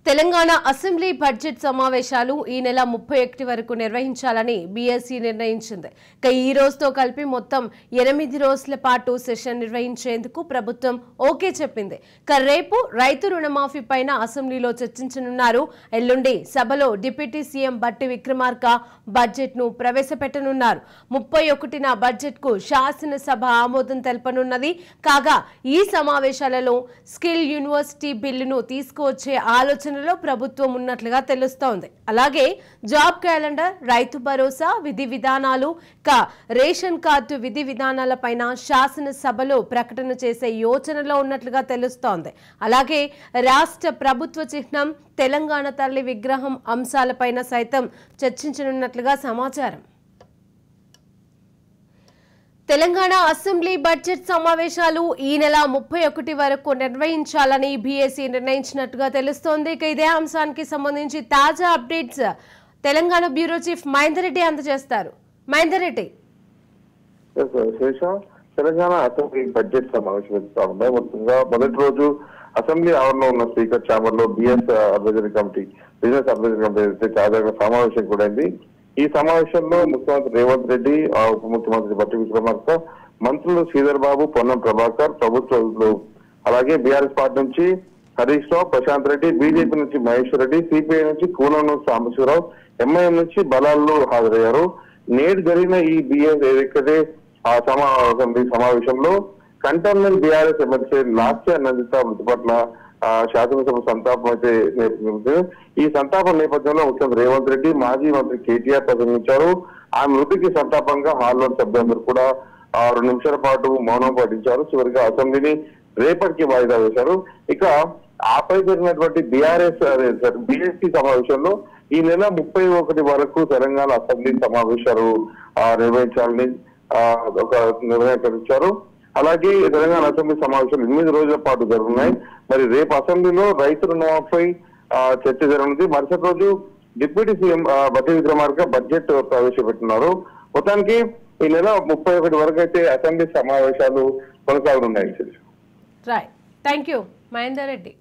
Telangana assembly budget సమావేశాలు ఈ నెల 31 వరకు నిర్వహించాలని బీఎస్సీ నిర్ణయించింది. ఈ రోజుతో కలిపి మొత్తం 8 రోజుల పాటు సెషన్ నిర్వహించేందుకు ప్రభుత్వం ఓకే చెప్పింది. రేపు రైతు రుణమాఫీ పైన అసెంబ్లీలో చర్చించనున్నారు. ఎల్లుండి సభలో డిప్యూటీ సీఎం బట్టి విక్రమార్క బడ్జెట్ ను ప్రవేశపెట్టనున్నారు. 31న బడ్జెట్ కు శాసనసభ ఆమోదం తెలపనున్నది. కాగా ఈ సమావేశాలలో స్కిల్ యూనివర్సిటీ బిల్లును తీసుకువచ్చే ఆలోచన ప్రభుత్వం ఉన్నట్లుగా తెలుస్తోంది. అలాగే జాబ్ క్యాలెండర్, రైతు భరోసా విధి విధానాలు, రేషన్ కార్డు విధి విధానాలపైన శాసనసభలో ప్రకటన చేసే యోచనలో ఉన్నట్లుగా తెలుస్తోంది. అలాగే రాష్ట్ర ప్రభుత్వ చిహ్నం, తెలంగాణ తల్లి విగ్రహం అంశాలపైన సైతం చర్చించనున్నట్లుగా సమాచారం. తెలంగాణ అసెంబ్లీ బడ్జెట్ సమావేశాలు ఈ నెల 31 వరకు నిర్వహించాలని బీఎస్సీ నిర్ణయించినట్టుగా తెలుస్తోంది. ఇదే అంశానికి సంబంధించి తాజా updates Telangana bureau chief Mahender Reddy అందజేస్తారు. మహేందర్ రెడ్డి, తెలంగాణ అసెంబ్లీ బడ్జెట్ సమావేశం మొత్తంగా మొదటి రోజు అసెంబ్లీ ఆవరణలో ఉన్న స్పీకర్ ఛాంబర్ లో బిజినెస్ అడ్వైజరీ కమిటీ తాజాగా సమావేశం కూడా అయింది. ఈ సమావేశంలో ముఖ్యమంత్రి రేవంత్ రెడ్డి, ఉప ముఖ్యమంత్రి బట్టి విక్రమార్క, మంత్రులు శ్రీధర్ బాబు, పొన్నం ప్రభాకర్, ప్రభుత్వంలో అలాగే బీఆర్ఎస్ పార్టీ నుంచి హరీష్ రావు, ప్రశాంత్ రెడ్డి, బీజేపీ నుంచి మహేశ్వర్ రెడ్డి, సిపిఐ నుంచి కూనంలో సాంబశివరావు, ఎంఐఎం నుంచి బలాల్లో హాజరయ్యారు. నేడు జరిగిన ఈ బిఎస్ ఏదైతే సమావేశంలో కంటోన్మెంట్ బీఆర్ఎస్ ఎమ్మెల్సీ లాస్య నందిత మృతి పట్ల శాసనసభ సంతాపం అయితే ఈ సంతాపం నేపథ్యంలో ముఖ్యమంత్రి రేవంత్ రెడ్డి, మాజీ మంత్రి కేటీఆర్ ప్రసంగించారు. ఆ మృతికి సంతాపంగా హాల్లోని సభ్యులందరూ కూడా 2 నిమిషాల పాటు మౌనం పాటించారు. చివరిగా అసెంబ్లీని రేపటికి వాయిదా వేశారు. ఇక ఆపై జరిగినటువంటి బీఎస్సీ సమావేశంలో ఈ నెల 31 వరకు తెలంగాణ అసెంబ్లీ సమావేశాలు నిర్వహించాలని ఒక నిర్ణయం ప్రకటించారు. అలాగే తెలంగాణ అసెంబ్లీ సమావేశాలు 8 రోజుల పాటు జరుగుతున్నాయి. మరి రేపు అసెంబ్లీలో రైతు రుణమాఫీ చర్చ జరగనుంది. మరుసటి రోజు డిప్యూటీ సీఎం బట్టి విక్రమార్క బడ్జెట్ ప్రవేశపెట్టున్నారు. మొత్తానికి ఈ నెల 31 వరకు అయితే అసెంబ్లీ సమావేశాలు కొనసాగనున్నాయి. Right, thank you Mahender Reddy.